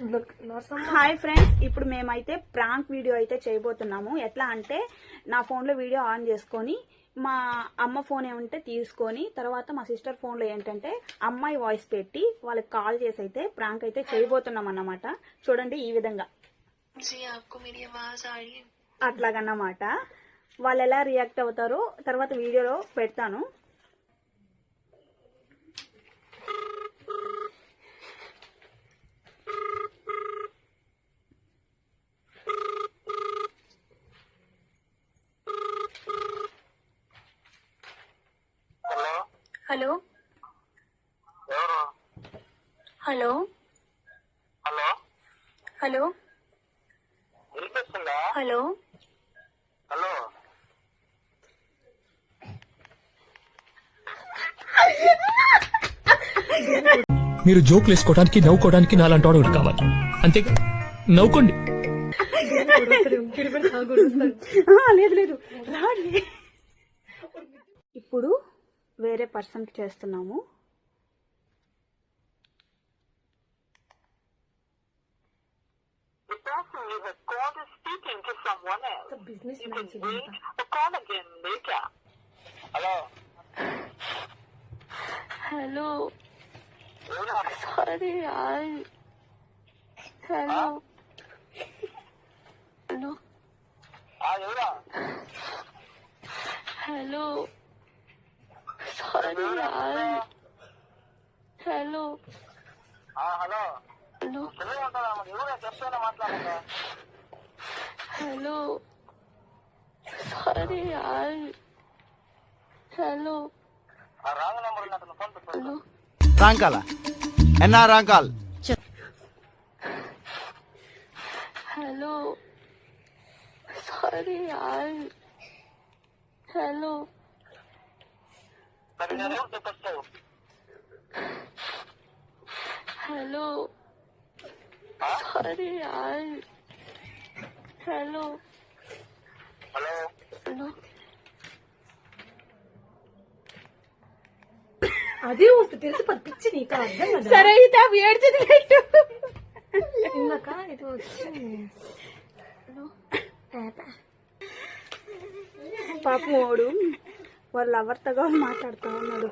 Hi friends, ఇప్పుడు మేమైతే prank video అయితే చేయబోతున్నాము. ఎట్లా అంటే నా ఫోన్లో వీడియో ఆన్ చేసుకొని మా అమ్మ ఫోన్ ఏమంటే తీసుకొని తర్వాత మా సిస్టర్ ఫోన్లో ఏంటంటే అమ్మాయి వాయిస్ పెట్టి వాళ్ళకి కాల్ చేసి అయితే ప్రాంక్ అయితే చేయబోతున్నాం అన్నమాట. చూడండి ఈ విధంగా అట్లాగన్నమాట. వాళ్ళు ఎలా రియాక్ట్ అవుతారో తర్వాత వీడియోలో పెడతాను. హలో హలో హలో హలో వినిపిస్తుందా? హలో హలో మీరు జోకులు వేసుకోవడానికి నవ్వుకోవడానికి నాలాంటి వాడు ఒకటి కావాలి, అంతేగా? నవ్వుకోండి. లేదు లేదు రాడి. ఇప్పుడు వేరే పర్సన్ కి చేస్తున్నాము. The person you have called is speaking to someone else. You can wait or call again later. Hello hello ఎవరా? సారీ యార్ హలో హలో ఎవరా? హలో సారీ యార్ హలో హలో హలో ఎవరు ఉంటారా? ఎవరా చెప్తానా మాట్లాడక? హలో సారీ యార్ హలో రాంగ్ నెంబర్ ఉన్నట్టు ఫోన్ పెట్టు. హలో రాంకాల ఎన్నా రాంకాల్ హలో సారీ యార్ హలో సరే నేను ఎవరు చెప్పొస్తావు? హలో సారీ యార్ హలో హలో హలో అదే వస్తుంది తెలిసి పిచ్చి నీకు అర్థం కదా. సరే అయితే అవి ఏడ్చింది పెట్టు. ఇందాక ఇది వచ్చింది పాపం వాడు వాళ్ళ ఎవరితోగా మాట్లాడుతూ ఉన్నాడు.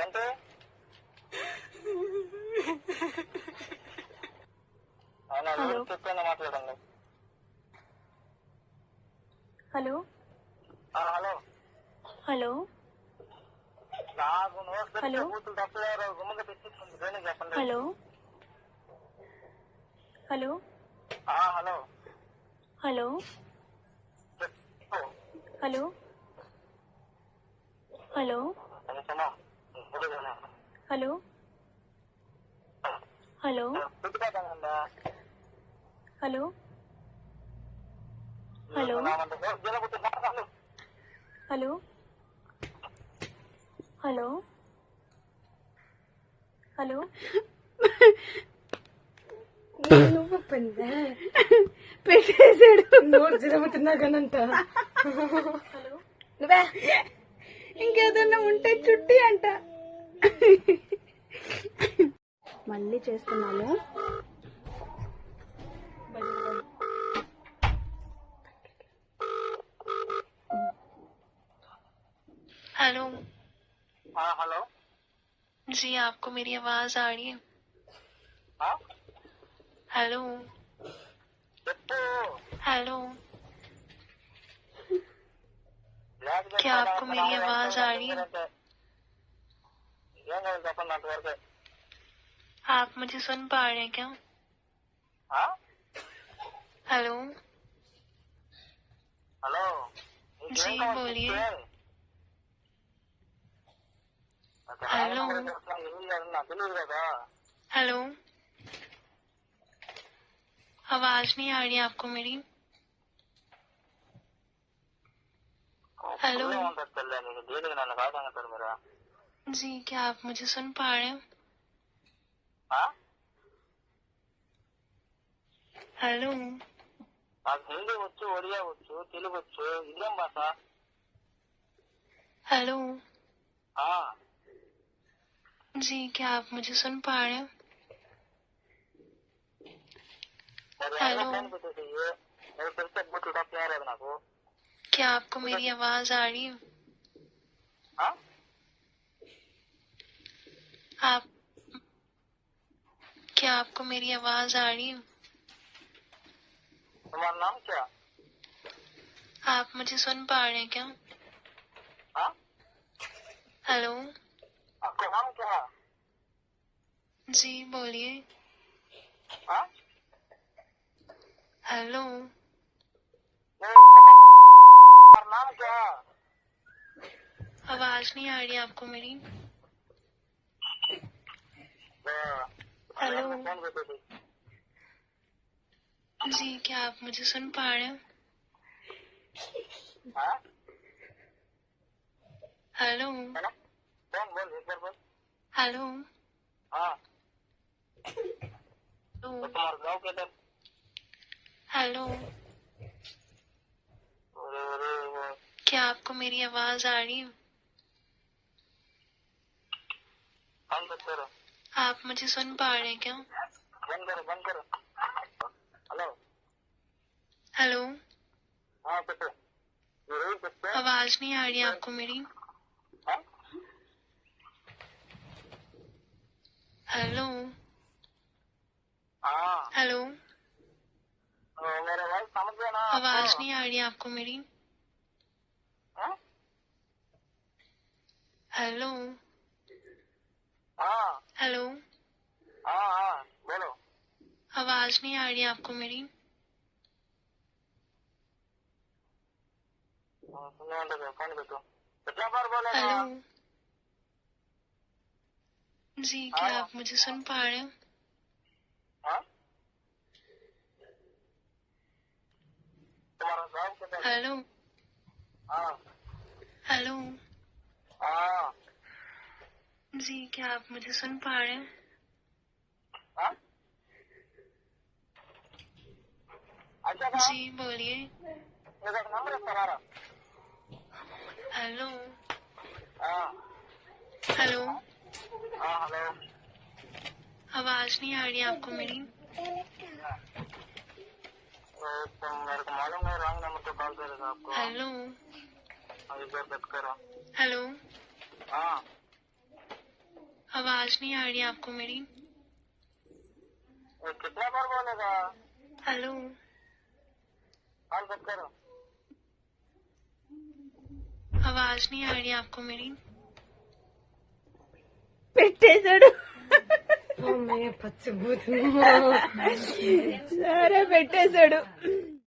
అంటే అవునా? ఎవరు చెప్పానా మాట్లాడండి. హలో హలో హలో నాకు నోట్ పెట్టి హలో కూతురు తప్పలేరు గుమ్మగా తెచ్చింది. దేనికి చెప్పండి. హలో హలో హలో హలో చెప్పు. హలో హలో కొంచెమా హలో హలో పెట్టుకోతానందా? Hello hello hello hello hello నువ్వు పెందా పెట్టేసాడు. నోరు జరుగుతున్నా కానంట. హలో నువ్వే ఇంకేదన్నా ఉంటే చుట్టి అంట. మళ్ళీ చేస్తున్నాము. हेलो హలో जी आपको मेरी आवाज आ रही है? हेलो చెప్పు. हेलो क्या आपको मेरी आवाज आ रही है? ఏం కావాలి చెప్పండి అంతవరకే. आप मुझे सुन पा रहे हैं क्या? हेलो హలో जी बोलिए. హలో తెలియదు కదా. हेलो, आवाज नहीं आ रही है आपको मेरी? हेलो चल रहा है धीरे ना लगा देंगे सर मेरा। जी, क्या आप मुझे सुन पा रहे हैं? हाँ हेलो, నాకు హిందీ వచ్చు, ఒడియా వచ్చు, తెలుగు వచ్చు, ఇదేం భాష? हेलो हाँ जी, क्या आप मुझे सुन पा रहे हैं? Hello hello. फोन पे चाहिए मेरे फिर से बहुत उठा प्यार है నాకు। क्या आपको मेरी आवाज आ रही है? हाँ आप क्या आपको मेरी आवाज आ रही है? तुम्हारा नाम क्या? आप मुझे सुन पा रहे हैं क्या? हाँ हेलो आपका नाम क्या है? जी बोलिए। हाँ हेलो तुम्हारा नाम क्या है? आवाज नहीं आ रही आपको मेरी? Hello hello. फोन पे थी। जी, क्या आप मुझे सुन पा रहे हैं? हाँ हेलो हेलो कौन बोल एक बार बोल। हेलो हाँ हेलो तो तुम्हारा गाँव के इधर? हेलो, अरे क्या आपको मेरी आवाज आ रही है? बंद करो आप मुझे सुन पा रहे हैं क्या? बंद करो बंद करो। हेलो हेलो, हाँ कुछ ये रोई सकते हैं? आवाज नहीं आ रही आपको मेरी? हाँ हेलो हाँ हेलो, मेरा भाई समझ गया ना आवाज आपको? नहीं आ रही आपको मेरी? हाँ हेलो हाँ हेलो, हाँ हाँ बोलो। आवाज नहीं आ रही आपको मेरी? सुनो तो फोन पे तो कितना बार बोलेगा? हेलो जी, क्या आप मुझे सुन पा रहे हैं? हाँ तुम्हारा गाँव किधर? हेलो हाँ हेलो हाँ जी, क्या आप मुझे सुन पा रहे हैं? हाँ अच्छा था जी बोलिए। मेरा नंबर है तुम्हारा? हेलो हाँ हेलो, हाँ हेलो आवाज नहीं आ रही आपको मेरी? तो मेरे को मालूम है रॉन्ग नंबर पे कॉल करेगा आपको। हेलो एक बार बात करो। हेलो, हाँ आवाज नहीं आ रही आपको मेरी? ये कितना बार बोलेगा? हेलो कॉल बात करो। आवाज नहीं आ रही आपको मेरी? పెట్టేశాడు అమ్మయ్య పచ్చబూతు సరే పెట్టేశాడు.